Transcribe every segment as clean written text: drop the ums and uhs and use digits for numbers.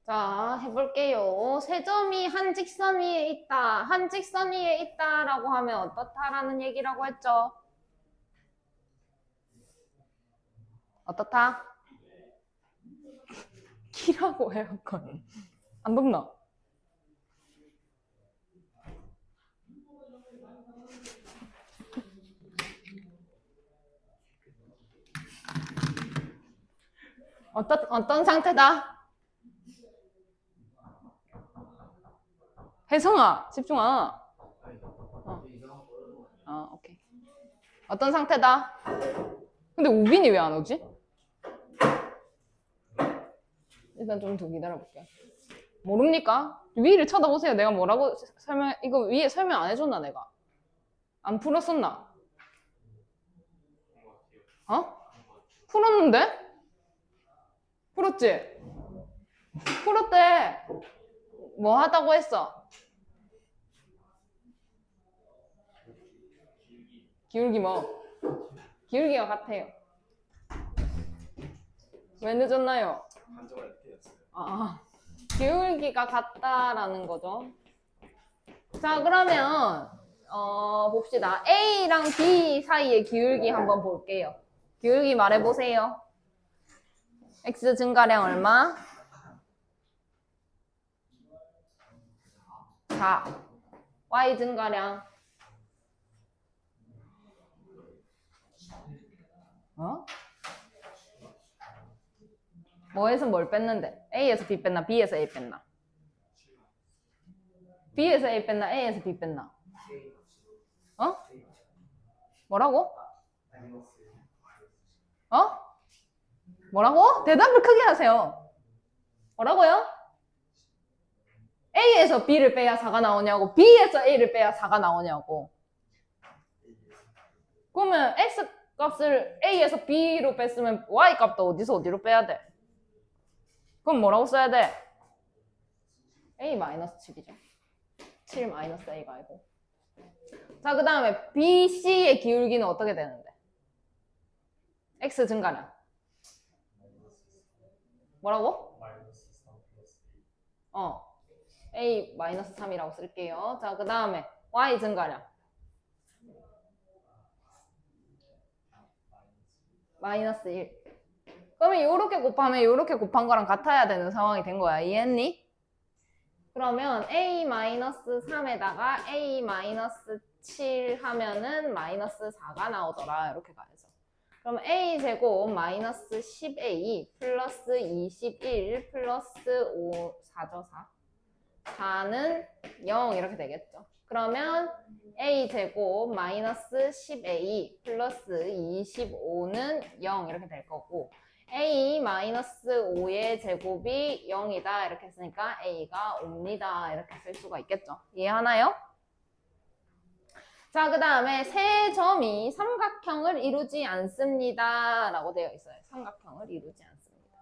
자, 해볼게요. 세 점이 한 직선 위에 있다. 한 직선 위에 있다라고 하면 어떻다라는 얘기라고 했죠? 어떻다? 키라고 에어컨. 안 덥나? 어떤 상태다? 혜성아, 집중아. 오케이. 어떤 상태다? 근데 우빈이 왜 안 오지? 일단 좀 더 기다려볼게. 모릅니까? 위를 쳐다보세요. 내가 뭐라고 이거 위에 설명 안 해줬나, 내가? 안 풀었었나? 어? 풀었는데? 풀었지? 풀었대. 뭐 하다고 했어? 기울기 뭐? 기울기가 같아요. 왜 늦었나요? 기울기가 같다라는 거죠. 자, 그러면 봅시다. A랑 B 사이의 기울기 한번 볼게요. 기울기 말해보세요. X 증가량 얼마? 4. Y 증가량 뭐에서 뭘 뺐는데? A에서 B 뺐나? B에서 A 뺐나? B에서 A 뺐나? A에서 B 뺐나? 뭐라고? 뭐라고? 대답을 크게 하세요. 뭐라고요? A에서 B를 빼야 4가 나오냐고, B에서 A를 빼야 4가 나오냐고. 그러면 X 값을 A에서 B로 뺐으면 Y 값도 어디로 빼야 돼? 그럼 뭐라고 써야 돼? A-7이죠. 7-A가 아니고. 자, 그 다음에 BC의 기울기는 어떻게 되는데? X 증가량. 뭐라고? A-3이라고 쓸게요. 자, 그 다음에 Y 증가량. -1. 그러면 요렇게 곱하면 요렇게 곱한 거랑 같아야 되는 상황이 된 거야. 이해했니? 그러면 A-3에다가 A-7 하면은 -4가 나오더라. 이렇게 가야죠. 그럼 A제곱 -10A 플러스 21 플러스 5, 4죠, 4. 4는 0 이렇게 되겠죠. 그러면 A제곱 -10A 플러스 25는 0 이렇게 될 거고, A-5의 제곱이 0이다 이렇게 했으니까 A가 옵니다 이렇게 쓸 수가 있겠죠. 이해하나요? 자, 그 다음에 세 점이 삼각형을 이루지 않습니다 라고 되어 있어요. 삼각형을 이루지 않습니다.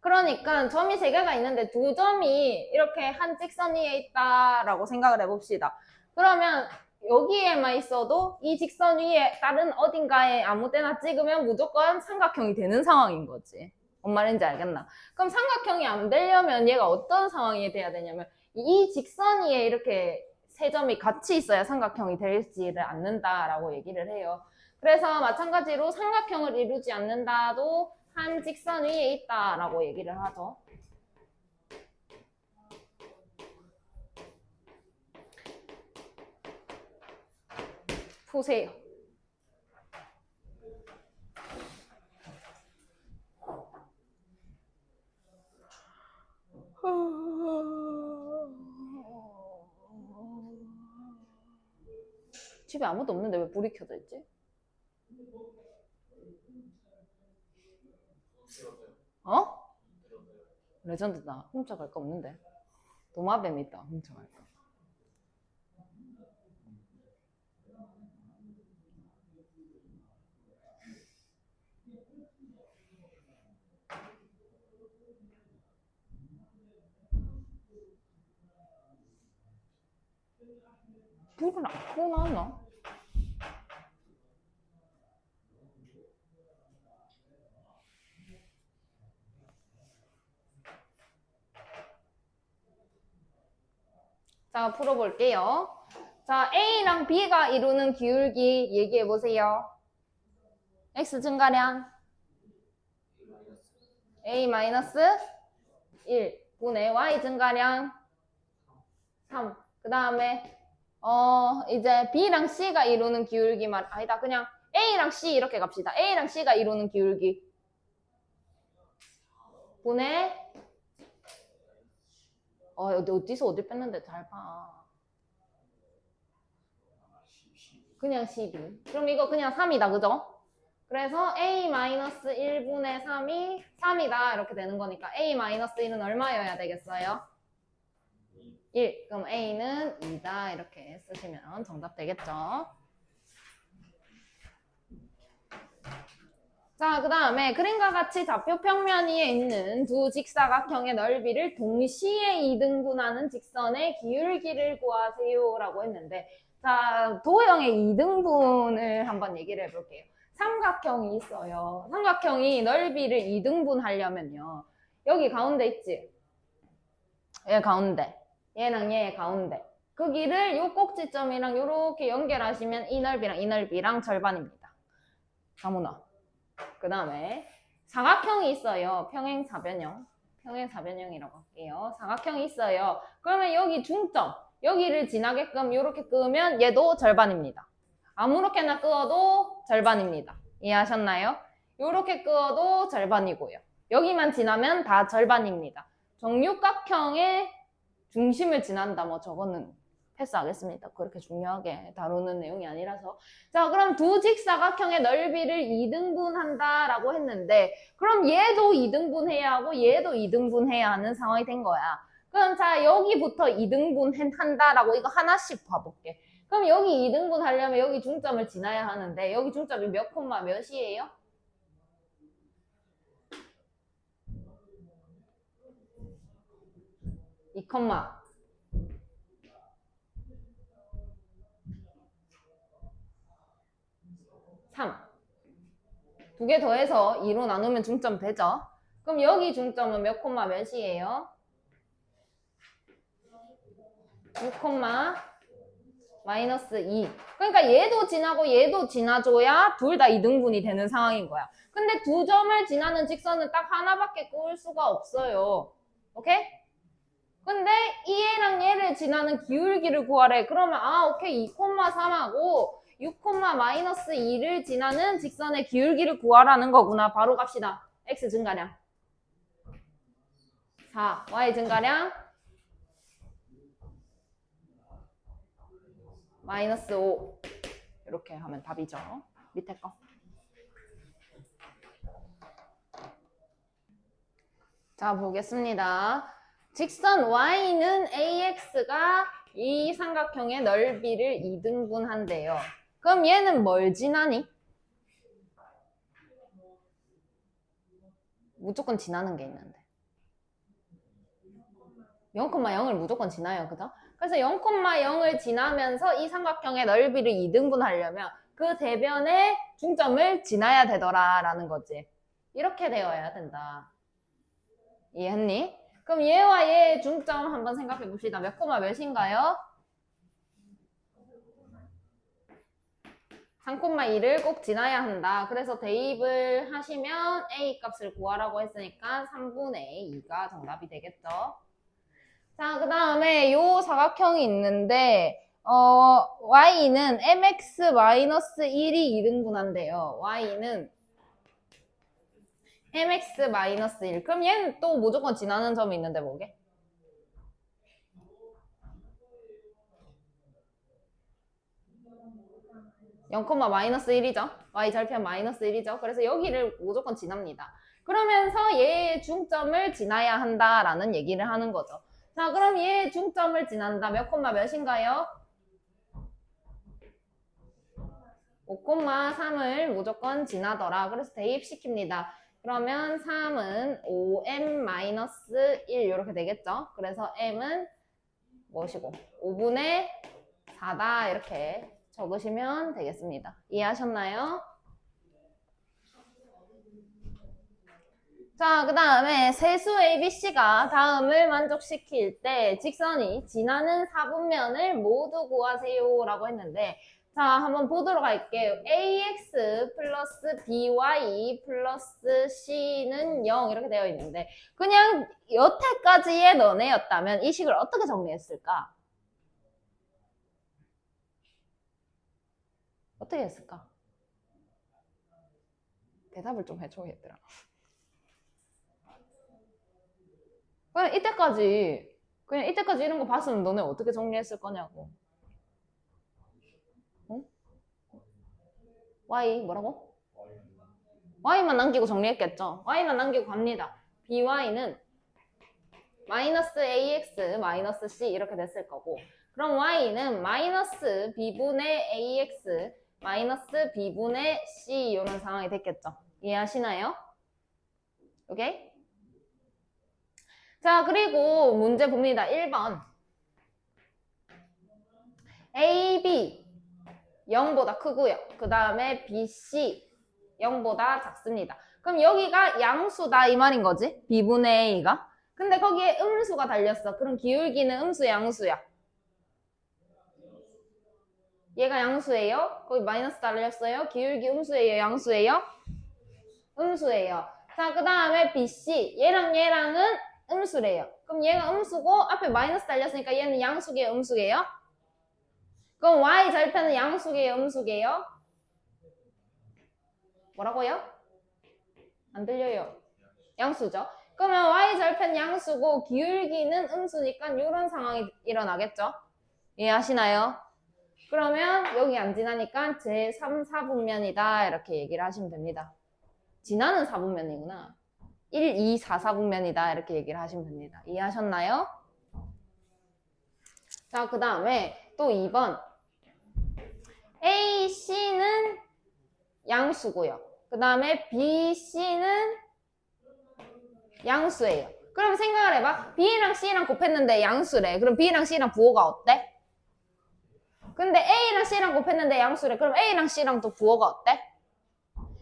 그러니까 점이 세 개가 있는데 두 점이 이렇게 한 직선 위에 있다라고 생각을 해봅시다. 그러면 여기에만 있어도 이 직선 위에 다른 어딘가에 아무 때나 찍으면 무조건 삼각형이 되는 상황인 거지. 뭔 말인지 알겠나? 그럼 삼각형이 안 되려면 얘가 어떤 상황이 돼야 되냐면 이 직선 위에 이렇게 세 점이 같이 있어야 삼각형이 되지를 않는다라고 얘기를 해요. 그래서 마찬가지로 삼각형을 이루지 않는다도 한 직선 위에 있다라고 얘기를 하죠. 보세요. 집에 아무도 없는데 왜 불이 켜져 있지? 레전드다. 훔쳐갈 거 없는데. 도마뱀 있다. 훔쳐갈 거. 불을 안 끄고 나왔나? 자, 풀어볼게요. 자, A랑 B가 이루는 기울기 얘기해보세요. X 증가량 A-1 분의 Y 증가량 3. 그 다음에 이제 B랑 C가 이루는 기울기 아니다. 그냥 A랑 C 이렇게 갑시다. A랑 C가 이루는 기울기 분의 어디서 어디 뺐는데 잘 봐. 그냥 12. 그럼 이거 그냥 3이다. 그죠? 그래서 A-1분의 3이 3이다. 이렇게 되는 거니까 A-1은 얼마여야 되겠어요? 1. 그럼 A는 2다. 이렇게 쓰시면 정답 되겠죠? 자, 그 다음에 그림과 같이 좌표 평면 위에 있는 두 직사각형의 넓이를 동시에 이등분하는 직선의 기울기를 구하세요 라고 했는데, 자, 도형의 이등분을 한번 얘기를 해볼게요. 삼각형이 있어요. 삼각형이 넓이를 이등분하려면요, 여기 가운데 있지? 얘 가운데, 얘랑 얘 가운데, 그 길을 요 꼭지점이랑 요렇게 연결하시면 이 넓이랑 절반입니다. 아무나. 그 다음에 사각형이 있어요. 평행사변형이라고 할게요. 사각형이 있어요. 그러면 여기 중점, 여기를 지나게끔 이렇게 끄면 얘도 절반입니다. 아무렇게나 끄어도 절반입니다. 이해하셨나요? 이렇게 끄어도 절반이고요. 여기만 지나면 다 절반입니다. 정육각형의 중심을 지난다. 뭐 저거는 패스하겠습니다. 그렇게 중요하게 다루는 내용이 아니라서. 자, 그럼 두 직사각형의 넓이를 이등분한다 라고 했는데, 그럼 얘도 이등분해야 하고 얘도 이등분해야 하는 상황이 된 거야. 그럼 자, 여기부터 이등분한다 라고 이거 하나씩 봐볼게. 그럼 여기 이등분 하려면 여기 중점을 지나야 하는데, 여기 중점이 몇 콤마 몇이에요? 2 콤마 3. 두 개 더해서 2로 나누면 중점 되죠? 그럼 여기 중점은 몇 콤마 몇이에요? 6 콤마 마이너스 2. 그러니까 얘도 지나고 얘도 지나줘야 둘 다 이등분이 되는 상황인 거야. 근데 두 점을 지나는 직선은 딱 하나밖에 끄을 수가 없어요. 오케이? 근데 이 얘랑 얘를 지나는 기울기를 구하래. 그러면 오케이 2,3하고 6, 마이너스 2를 지나는 직선의 기울기를 구하라는 거구나. 바로 갑시다. x 증가량 4, y 증가량 마이너스 5. 이렇게 하면 답이죠. 밑에 거. 자, 보겠습니다. 직선 y는 ax가 이 삼각형의 넓이를 이등분한대요. 그럼 얘는 뭘 지나니? 무조건 지나는 게 있는데 0,0을 무조건 지나요. 그죠? 그래서 0,0을 지나면서 이 삼각형의 넓이를 이등분하려면 그 대변의 중점을 지나야 되더라 라는 거지. 이렇게 되어야 된다. 이해했니? 그럼 얘와 얘의 중점 한번 생각해 봅시다. 몇 콤마 몇인가요? 3,2를 꼭 지나야 한다. 그래서 대입을 하시면 A 값을 구하라고 했으니까 3분의 2가 정답이 되겠죠. 자, 그 다음에 요 사각형이 있는데 y는 mx-1이 이등분한대요. y는 mx-1. 그럼 얘는 또 무조건 지나는 점이 있는데 뭐게? 0,-1이죠. y 절편 마이너스 1이죠. 그래서 여기를 무조건 지납니다. 그러면서 얘의 중점을 지나야 한다라는 얘기를 하는 거죠. 자, 그럼 얘의 중점을 지난다. 몇 콤마 몇인가요? 5,3을 무조건 지나더라. 그래서 대입시킵니다. 그러면 3은 5m-1 이렇게 되겠죠. 그래서 m은 뭐시고 5분의 4다 이렇게 적으시면 되겠습니다. 이해하셨나요? 자, 그 다음에 세수 ABC가 다음을 만족시킬 때 직선이 지나는 사분면을 모두 구하세요 라고 했는데, 자, 한번 보도록 할게요. AX 플러스 BY 플러스 C는 0 이렇게 되어 있는데, 그냥 여태까지의 너네였다면 이 식을 어떻게 정리했을까? 어떻게 했을까? 대답을 좀 해줘, 얘들아. 그냥 이때까지 이런 거 봤으면 너네 어떻게 정리했을 거냐고. 어? Y 뭐라고? Y만 남기고 정리했겠죠? Y만 남기고 갑니다. BY는 마이너스 AX 마이너스 C 이렇게 됐을 거고, 그럼 Y는 마이너스 B분의 AX 마이너스 B분의 C 이런 상황이 됐겠죠? 이해하시나요? 오케이? 자, 그리고 문제 봅니다. 1번. AB 0보다 크고요. 그 다음에 BC 0보다 작습니다. 그럼 여기가 양수다 이 말인 거지? B분의 A가. 근데 거기에 음수가 달렸어. 그럼 기울기는 음수 양수야. 얘가 양수예요? 거기 마이너스 달렸어요? 기울기 음수예요? 양수예요? 음수예요. 자, 그 다음에 BC 얘랑 얘랑은 음수래요. 그럼 얘가 음수고 앞에 마이너스 달렸으니까 얘는 양수계요? 음수계요? 그럼 Y 절편은 양수계요? 음수계요? 뭐라고요? 안 들려요. 양수죠. 그러면 Y 절편 양수고 기울기는 음수니까 이런 상황이 일어나겠죠? 이해하시나요? 그러면 여기 안 지나니까 제3, 4분면이다 이렇게 얘기를 하시면 됩니다. 지나는 4분면이구나. 1, 2, 4, 4분면이다 이렇게 얘기를 하시면 됩니다. 이해하셨나요? 자, 그 다음에 또 2번. AC는 양수고요. 그 다음에 BC는 양수예요. 그럼 생각을 해봐. B랑 C랑 곱했는데 양수래. 그럼 B랑 C랑 부호가 어때? 근데 A랑 C랑 곱했는데 양수래. 그럼 A랑 C랑 또 부호가 어때?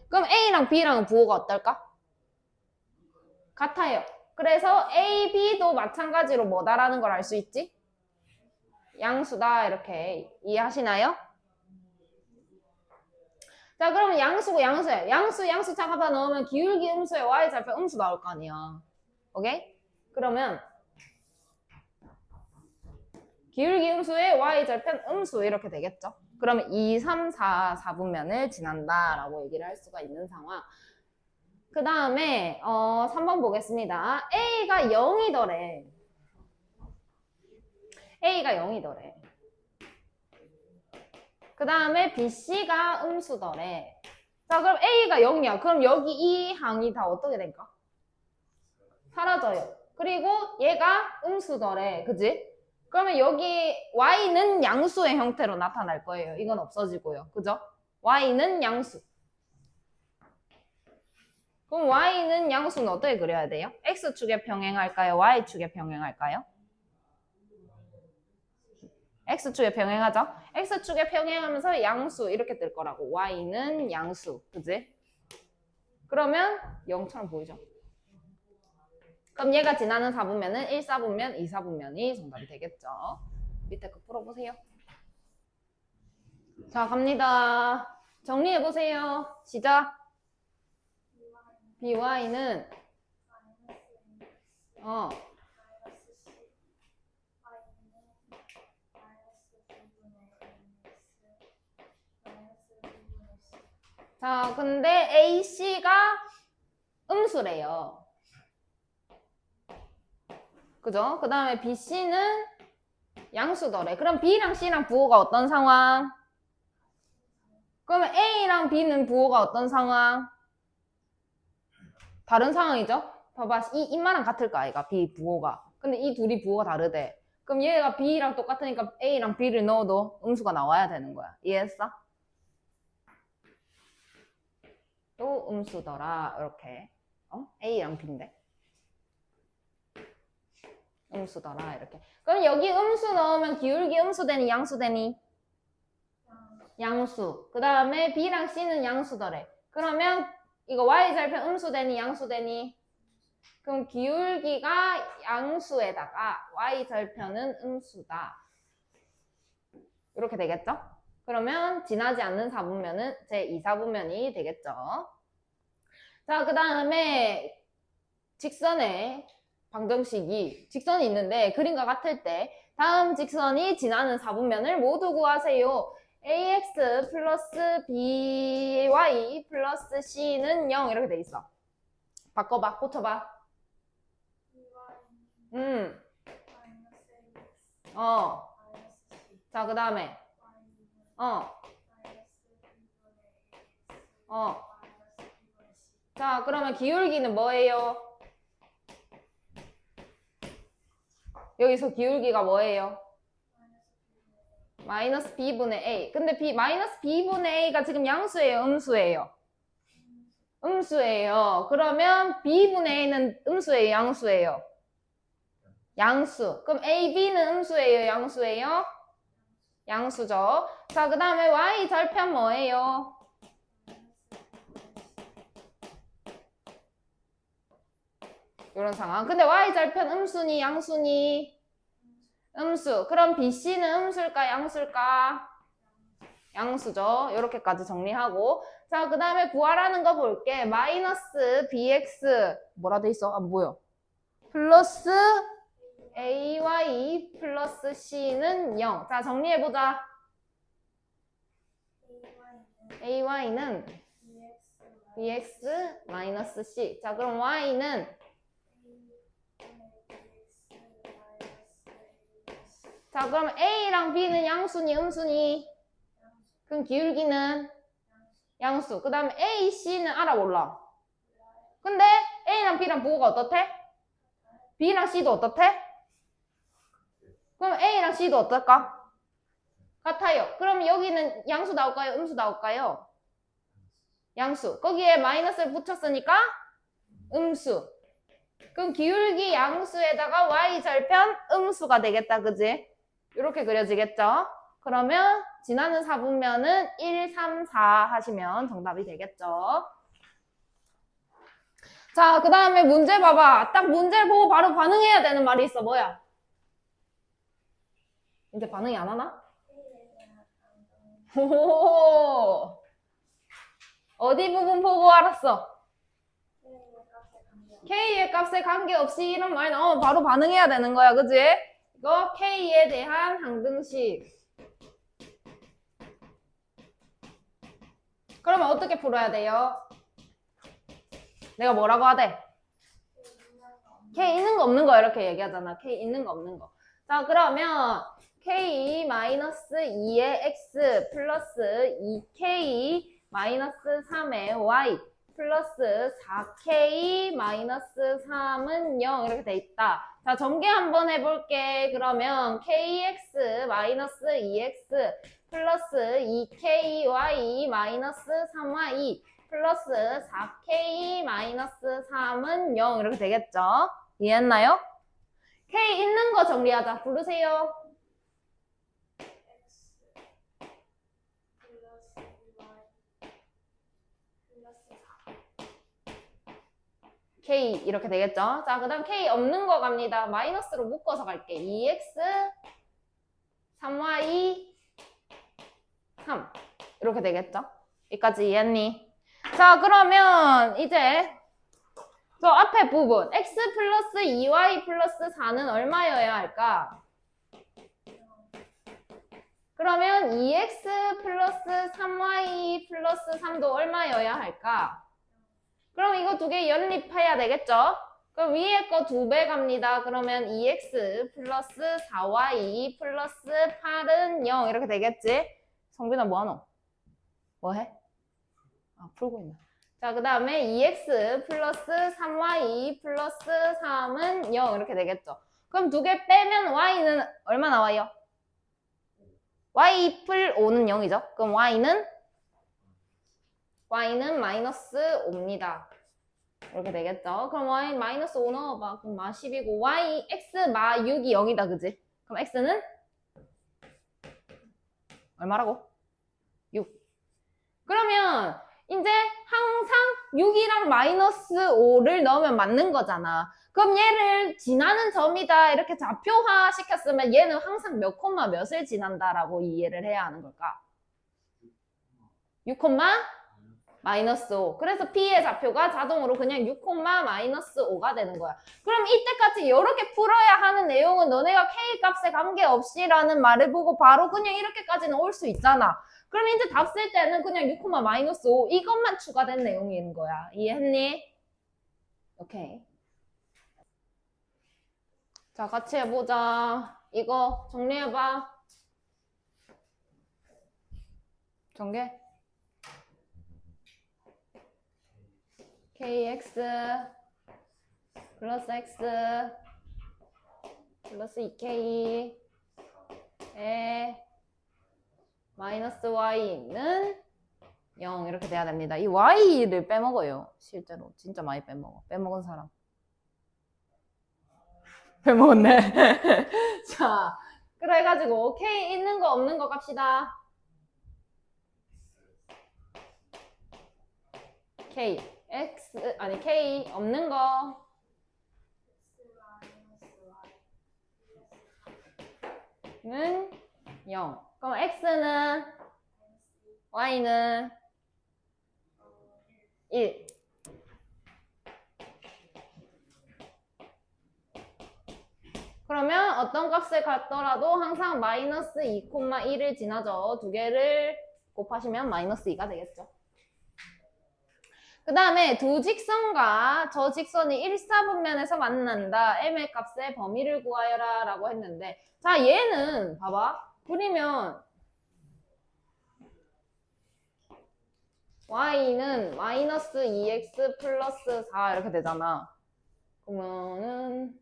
그럼 A랑 B랑은 부호가 어떨까? 같아요. 그래서 A, B도 마찬가지로 뭐다라는 걸 알 수 있지? 양수다 이렇게 이해하시나요? 자, 그러면 양수고 양수예요. 양수 작업하 넣으면 기울기 음수에 Y 절편 음수 나올 거 아니야. 오케이? 그러면 기울기 음수에 Y 절편 음수 이렇게 되겠죠? 그러면 2, 3, 4, 4분면을 지난다라고 얘기를 할 수가 있는 상황. 그 다음에 3번 보겠습니다. A가 0이더래. A가 0이더래. 그 다음에 BC가 음수더래. 자, 그럼 A가 0이야. 그럼 여기 이 항이 다 어떻게 될까? 사라져요. 그리고 얘가 음수더래. 그지? 그러면 여기 Y는 양수의 형태로 나타날 거예요. 이건 없어지고요. 그죠? Y는 양수. 그럼 Y는 양수는 어떻게 그려야 돼요? X축에 병행할까요? Y축에 병행할까요? X축에 병행하죠? X축에 병행하면서 양수 이렇게 뜰 거라고. Y는 양수. 그지? 그러면 0처럼 보이죠? 그럼 얘가 지나는 4분면은 1, 4분면, 2, 4분면이 정답이 되겠죠? 밑에 거 풀어보세요. 자, 갑니다. 정리해보세요. 시작. BY는 자, 근데 AC가 음수래요. 그죠? 그 다음에 BC는 양수더래. 그럼 B랑 C랑 부호가 어떤 상황? 그러면 A랑 B는 부호가 어떤 상황? 다른 상황이죠? 봐봐. 이 입만한 같을 거 아이가? B 부호가. 근데 이 둘이 부호가 다르대. 그럼 얘가 B랑 똑같으니까 A랑 B를 넣어도 음수가 나와야 되는 거야. 이해했어? 또 음수더라. 이렇게. A랑 B인데. 음수더라. 이렇게. 그럼 여기 음수 넣으면 기울기 음수 되니 양수 되니? 양수. 그 다음에 B랑 C는 양수더래. 그러면 이거 Y 절편 음수 되니 양수 되니? 그럼 기울기가 양수에다가 y절편은 음수다. 이렇게 되겠죠? 그러면 지나지 않는 사분면은 제2사분면이 되겠죠. 자, 그 다음에 직선의 방정식이 직선이 있는데 그림과 같을 때 다음 직선이 지나는 사분면을 모두 구하세요. ax 플러스 by 플러스 c는 0 이렇게 돼 있어. 바꿔봐, 고쳐봐. 자, 그 다음에 자, 그러면 기울기는 뭐예요? 여기서 기울기가 뭐예요? 마이너스 b분의 a. 근데 마이너스 b분의 a가 지금 양수예요, 음수예요? 음수예요. 그러면 b분의 a는 음수예요, 양수예요? 양수. 그럼 ab는 음수예요, 양수예요? 양수죠. 자, 그 다음에 y 절편 뭐예요? 이런 상황. 근데 y 절편 음수니 양수니? 음수. 그럼 bc는 음수일까 양수일까? 양수죠. 이렇게까지 정리하고. 자, 그 다음에 구하라는 거 볼게. 마이너스 bx 뭐라 돼 있어? 안 보여. 플러스 ay 플러스 c는 0. 자, 정리해보자. ay는 bx 마이너스 c. 자, 그럼 y는 자, 그럼 a랑 b는 양수니 음수니? 그럼 기울기는 양수. 그 다음에 a, c는 알아 몰라? 근데 a랑 b랑 부호가 어떻대? b랑 c도 어떻대? 그럼 a랑 c도 어떨까? 같아요. 그럼 여기는 양수 나올까요? 음수 나올까요? 양수. 거기에 마이너스를 붙였으니까 음수. 그럼 기울기 양수에다가 y절편 음수가 되겠다. 그지? 이렇게 그려지겠죠? 그러면 지나는 사분면은 1, 3, 4 하시면 정답이 되겠죠? 자, 그 다음에 문제 봐봐. 딱 문제를 보고 바로 반응해야 되는 말이 있어. 뭐야? 이제 반응이 안 하나? 오, 어디 부분 보고 알았어? K의 값에 관계없이 이런 말 나오면 바로 반응해야 되는 거야. 그지? 이거 K에 대한 항등식. 그러면 어떻게 풀어야 돼요? 내가 뭐라고 하대? K 있는 거 없는 거 이렇게 얘기하잖아. K 있는 거 없는 거. 자, 그러면 K 마이너스 2의 X 플러스 2K 마이너스 3의 Y 플러스 4K 마이너스 3은 0 이렇게 돼 있다. 자, 전개 한번 해볼게. 그러면 KX 마이너스 2X 플러스 2KY 마이너스 3Y 플러스 4K 마이너스 3은 0 이렇게 되겠죠? 이해했나요? K 있는 거 정리하자. 부르세요. K 이렇게 되겠죠? 자, 그 다음 K 없는 거 갑니다. 마이너스로 묶어서 갈게. 2X 3Y 3 이렇게 되겠죠? 여기까지 이해했니? 자, 그러면 이제 저 앞에 부분 X 플러스 2Y 플러스 4는 얼마여야 할까? 그러면 2X 플러스 3Y 플러스 3도 얼마여야 할까? 그럼 이거 두 개 연립해야 되겠죠? 그럼 위에 거 2배 갑니다. 그러면 2x 플러스 4y 플러스 8은 0 이렇게 되겠지? 성빈아 뭐하노? 뭐해? 아, 풀고 있나? 자, 그 다음에 2x 플러스 3y 플러스 3은 0 이렇게 되겠죠? 그럼 두 개 빼면 y는 얼마 나와요? y 풀 5는 0이죠? 그럼 y는 마이너스 5입니다. 이렇게 되겠죠? 그럼 y 마이너스 5 넣어봐. 그럼 마 10이고 y, x 마 6이 0이다. 그지? 그럼 x는 얼마라고? 6. 그러면 이제 항상 6이랑 마이너스 5를 넣으면 맞는 거잖아. 그럼 얘를 지나는 점이다 이렇게 좌표화 시켰으면 얘는 항상 몇 콤마 몇을 지난다라고 이해를 해야 하는 걸까? 6 마이너스 5. 그래서 P의 좌표가 자동으로 그냥 6 마이너스 5가 되는 거야. 그럼 이때까지 이렇게 풀어야 하는 내용은 너네가 K 값에 관계없이 라는 말을 보고 바로 그냥 이렇게까지는 올 수 있잖아. 그럼 이제 답 쓸 때는 그냥 6 마이너스 5 이것만 추가된 내용인 거야. 이해했니? 오케이. 자, 같이 해보자. 이거 정리해봐. 전개. kx 플러스 x 플러스 2k에 마이너스 y는 0 이렇게 돼야 됩니다. 이 y를 빼먹어요. 실제로 진짜 많이 빼먹어. 빼먹은 사람. 빼먹었네. 자, 그래가지고 k 있는 거 없는 거 갑시다. k k 없는 거 는 0. 그럼 x는 y는 1. 그러면 어떤 값을 갖더라도 항상 마이너스 2,1을 지나죠. 두 개를 곱하시면 마이너스 2가 되겠죠. 그 다음에 두 직선과 저 직선이 1사분면에서 만난다. m의 값의 범위를 구하여라 라고 했는데, 자, 얘는 봐봐. 그리면 y는 마이너스 2x 플러스 4 이렇게 되잖아. 그러면은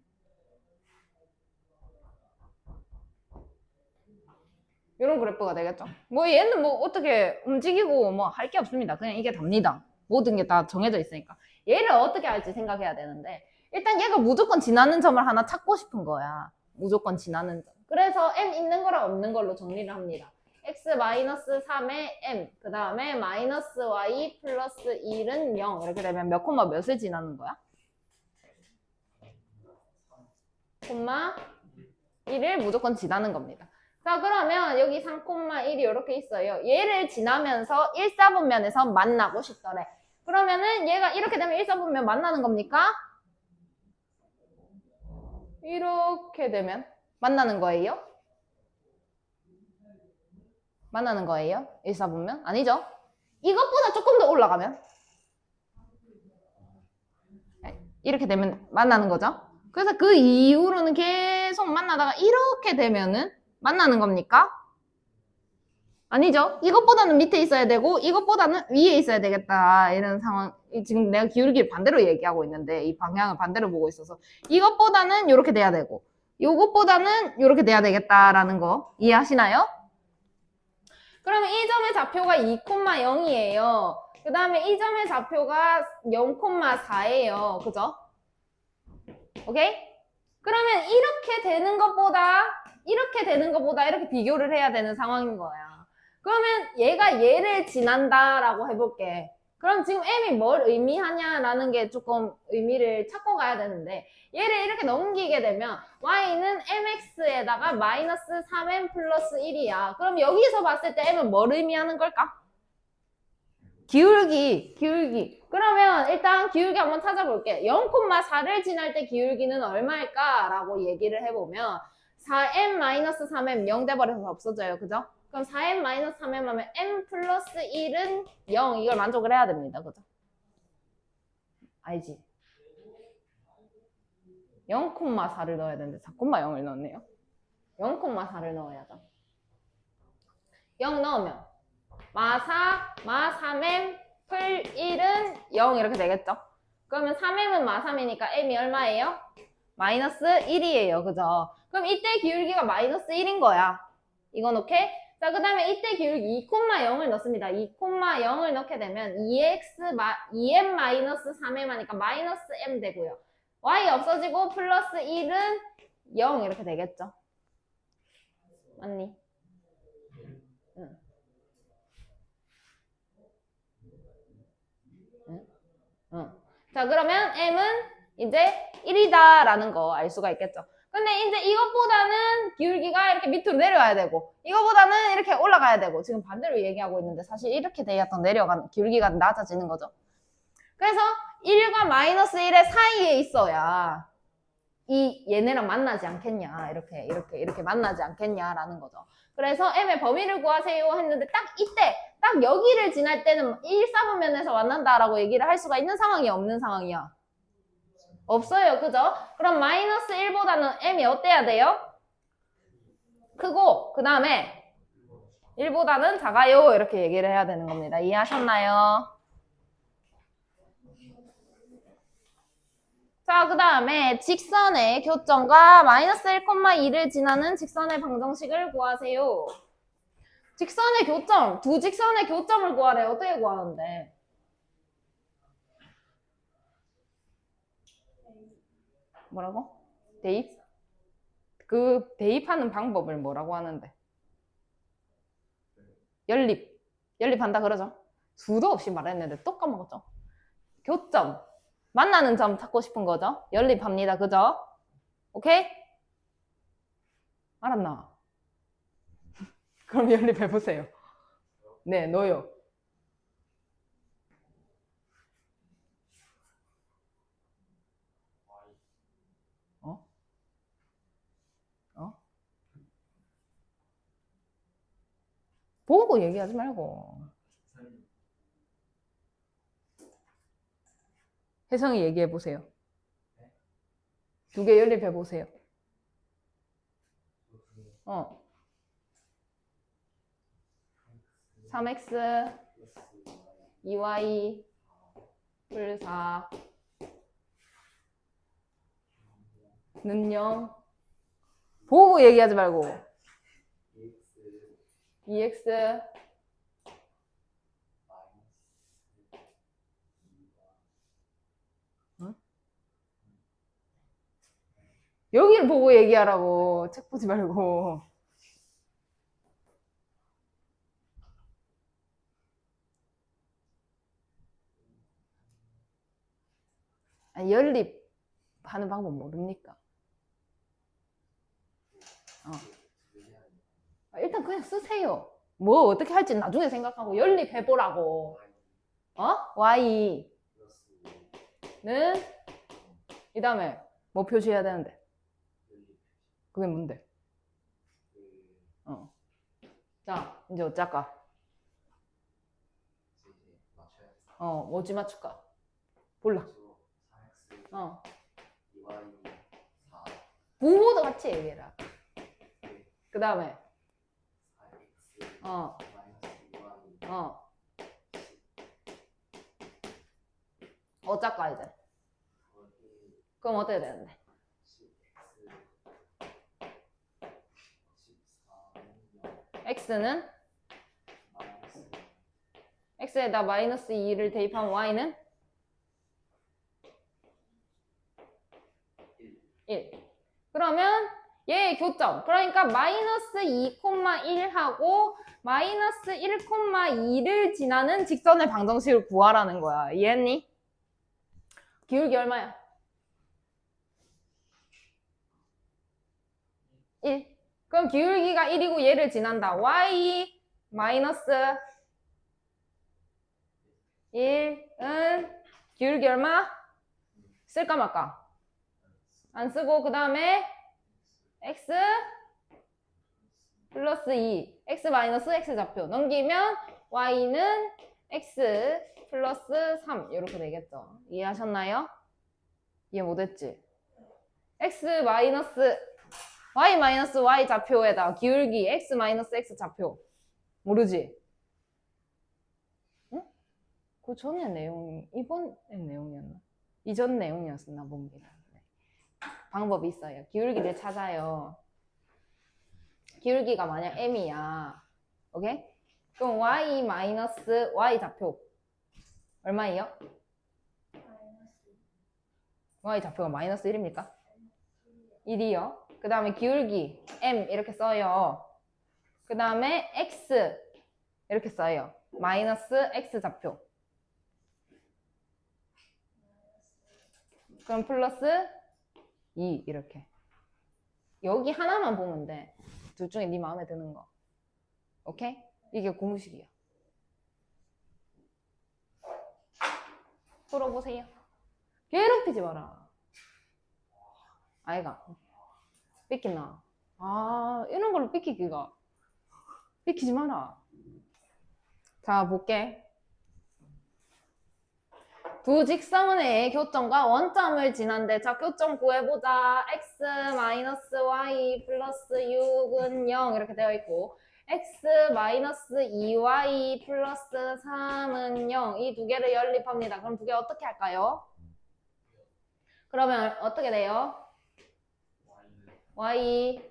이런 그래프가 되겠죠. 뭐 얘는 뭐 어떻게 움직이고 뭐 할 게 없습니다. 그냥 이게 답니다. 모든 게 다 정해져 있으니까. 얘를 어떻게 할지 생각해야 되는데, 일단 얘가 무조건 지나는 점을 하나 찾고 싶은 거야. 무조건 지나는 점. 그래서 m 있는 거랑 없는 걸로 정리를 합니다. x 마이너스 3에 m, 그 다음에 마이너스 y 플러스 1은 0 이렇게 되면 몇 콤마 몇을 지나는 거야? 콤마 1을 무조건 지나는 겁니다. 자, 그러면 여기 3,1이 이렇게 있어요. 얘를 지나면서 1사분면에서 만나고 싶더래. 그러면은 얘가 이렇게 되면 1사분면 만나는 겁니까? 이렇게 되면 만나는 거예요? 만나는 거예요? 1사분면? 아니죠? 이것보다 조금 더 올라가면? 이렇게 되면 만나는 거죠? 그래서 그 이후로는 계속 만나다가 이렇게 되면은 만나는 겁니까? 아니죠. 이것보다는 밑에 있어야 되고 이것보다는 위에 있어야 되겠다. 이런 상황. 지금 내가 기울기를 반대로 얘기하고 있는데 이 방향을 반대로 보고 있어서 이것보다는 이렇게 돼야 되고 이것보다는 이렇게 돼야 되겠다라는 거 이해하시나요? 그러면 이 점의 좌표가 2,0이에요. 그 다음에 이 점의 좌표가 0,4예요. 그죠? 오케이? 그러면 이렇게 되는 것보다 이렇게 비교를 해야 되는 상황인 거야. 그러면 얘가 얘를 지난다라고 해볼게. 그럼 지금 m이 뭘 의미하냐라는 게 조금 의미를 찾고 가야 되는데, 얘를 이렇게 넘기게 되면 y는 mx에다가 마이너스 3m 플러스 1이야. 그럼 여기서 봤을 때 m은 뭘 의미하는 걸까? 기울기. 그러면 일단 기울기 한번 찾아볼게. 0,4를 지날 때 기울기는 얼마일까? 라고 얘기를 해보면 4m-3m 0 돼버려서 없어져요. 그죠? 그럼 4m-3m 하면 m 플러스 1은 0 이걸 만족을 해야 됩니다. 그죠? 알지? 0,4를 넣어야 되는데 4,0을 넣었네요. 0,4를 넣어야죠. 0 넣으면 마4, 마3m 풀 1은 0 이렇게 되겠죠? 그러면 3m은 마3이니까 m이 얼마예요? 마이너스 1이에요. 그죠? 그럼 이때 기울기가 마이너스 1인 거야. 이건 오케이? 자, 그 다음에 이때 기울기 2,0을 넣습니다. 2,0을 넣게 되면 2m 마이너스 3m 하니까 마이너스 m 되고요. y 없어지고 플러스 1은 0 이렇게 되겠죠? 맞니? 응. 자, 그러면 m은 이제 1이다 라는 거 알 수가 있겠죠. 근데 이제 이것보다는 기울기가 이렇게 밑으로 내려가야 되고 이거보다는 이렇게 올라가야 되고 지금 반대로 얘기하고 있는데 사실 이렇게 돼야 더 내려가는 기울기가 낮아지는 거죠. 그래서 1과 마이너스 1의 사이에 있어야 얘네랑 만나지 않겠냐 이렇게 만나지 않겠냐라는 거죠. 그래서 m의 범위를 구하세요 했는데 딱 이때 딱 여기를 지날 때는 1, 4분면에서 만난다라고 얘기를 할 수가 있는 상황이 없는 상황이야. 없어요. 그죠? 그럼 마이너스 1보다는 m이 어때야 돼요? 크고 그 다음에 1보다는 작아요. 이렇게 얘기를 해야 되는 겁니다. 이해하셨나요? 자, 그 다음에 직선의 교점과 마이너스 1,2를 지나는 직선의 방정식을 구하세요. 직선의 교점, 두 직선의 교점을 구하래. 어떻게 구하는데? 뭐라고? 대입? 그 대입하는 방법을 뭐라고 하는데? 연립. 연립한다 그러죠? 수도 없이 말했는데 또 까먹었죠? 교점. 만나는 점 찾고 싶은 거죠? 연립합니다. 그죠? 오케이? 알았나? 그럼 연립해보세요. 네, 너요. 보고 얘기하지 말고. 혜성이 얘기해보세요. 두 개 연립해보세요. 3x 2y 플 4는 0. 보고 얘기하지 말고. 2x 여기를 보고 얘기하라고. 책 보지 말고. 아니, 연립하는 방법 모릅니까? 일단 그냥 쓰세요. 뭐 어떻게 할지 나중에 생각하고 연립해보라고. y는 이 다음에 뭐 표시해야 되는데? 그게 뭔데? 자, 이제 어쩔까? 뭐지 맞출까? 몰라. 부호도 같이 얘기해라. 그 다음에 어쩔까 이제? 그럼 어떻게 되는데? x는 x에다 마이너스 2를 대입하면 y는 1. 그러면 얘의 교점. 그러니까 마이너스 2,1하고 마이너스 1,2를 지나는 직선의 방정식을 구하라는 거야. 이해했니? 기울기 얼마야? 1. 그럼 기울기가 1이고 얘를 지난다. y 마이너스 1은 기울기 얼마? 쓸까 말까? 안 쓰고 그 다음에 x 플러스 2 x 마이너스 x 좌표 넘기면 y는 x 플러스 3 이렇게 되겠죠. 이해하셨나요? 이해 못했지? x 마이너스 y 마이너스 y 좌표에다 기울기 x 마이너스 x 좌표 모르지? 응? 그 전에 내용이 이번 내용이었나? 이전 내용이었나 봅니다. 네. 방법이 있어요. 기울기를 찾아요. 기울기가 만약 m이야. 오케이? 그럼 y 마이너스 y 좌표 얼마예요? y 좌표가 마이너스 1입니까? 1이요. 그 다음에 기울기 m 이렇게 써요. 그 다음에 x 이렇게 써요. 마이너스 x 좌표 그럼 플러스 2 이렇게. 여기 하나만 보면 돼. 둘 중에 네 마음에 드는 거. 오케이? 이게 공식이야. 풀어보세요. 괴롭히지 마라. 아이가 삐끼나. 아, 이런 걸로 삐끼기가. 삐끼지 마라. 자, 볼게. 두 직선의 교점과 원점을 지난데, 자, 교점 구해보자. x 마이너스 y 플러스 6은 0 이렇게 되어 있고, x 마이너스 2y 플러스 3은 0. 이 두 개를 연립합니다. 그럼 두 개 어떻게 할까요? 그러면 어떻게 돼요? y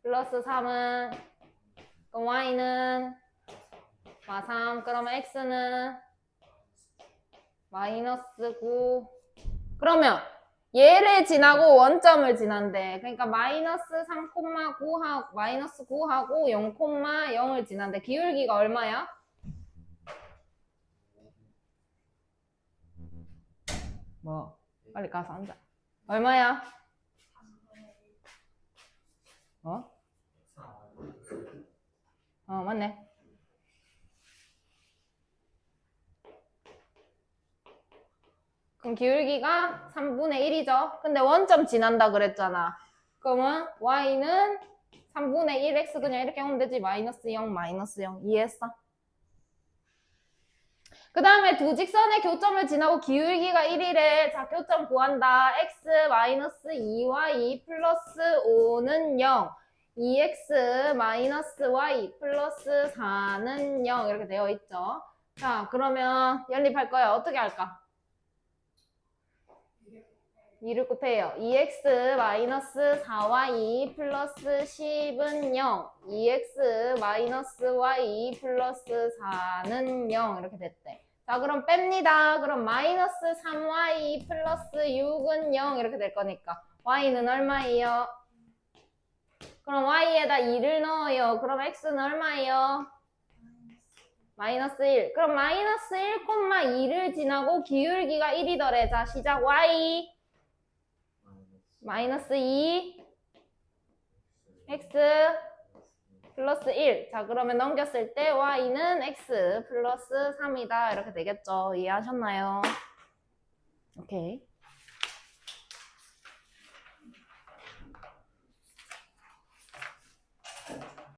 플러스 3은, 그럼 y는 3. 그러면 x는 마이너스 9. 그러면 얘를 지나고 원점을 지난대. 그러니까 마이너스 3,9하고 마이너스 9하고 0,0을 지난대. 기울기가 얼마야? 뭐 빨리 가서 앉아. 얼마야? 맞네. 그럼 기울기가 3분의 1이죠. 근데 원점 지난다 그랬잖아. 그러면 y는 3분의 1x 그냥 이렇게 하면 되지. 마이너스 0, 마이너스 0. 이해했어? 그 다음에 두 직선의 교점을 지나고 기울기가 1이래. 자, 교점 구한다. x 마이너스 2y 플러스 5는 0. 2x 마이너스 y 플러스 4는 0. 이렇게 되어 있죠. 자, 그러면 연립할 거야. 어떻게 할까? 2를 곱해요. 2x 마이너스 4y 플러스 10은 0. 2x 마이너스 y 플러스 4는 0. 이렇게 됐대. 자, 그럼 뺍니다. 그럼 마이너스 3y 플러스 6은 0. 이렇게 될 거니까. y는 얼마예요? 그럼 y에다 2를 넣어요. 그럼 x는 얼마예요? 마이너스 1. 그럼 마이너스 1,2를 지나고 기울기가 1이더래. 자, 시작 y. 마이너스 2 x 플러스 1. 자, 그러면 넘겼을 때 y는 x 플러스 3이다. 이렇게 되겠죠. 이해하셨나요? 오케이.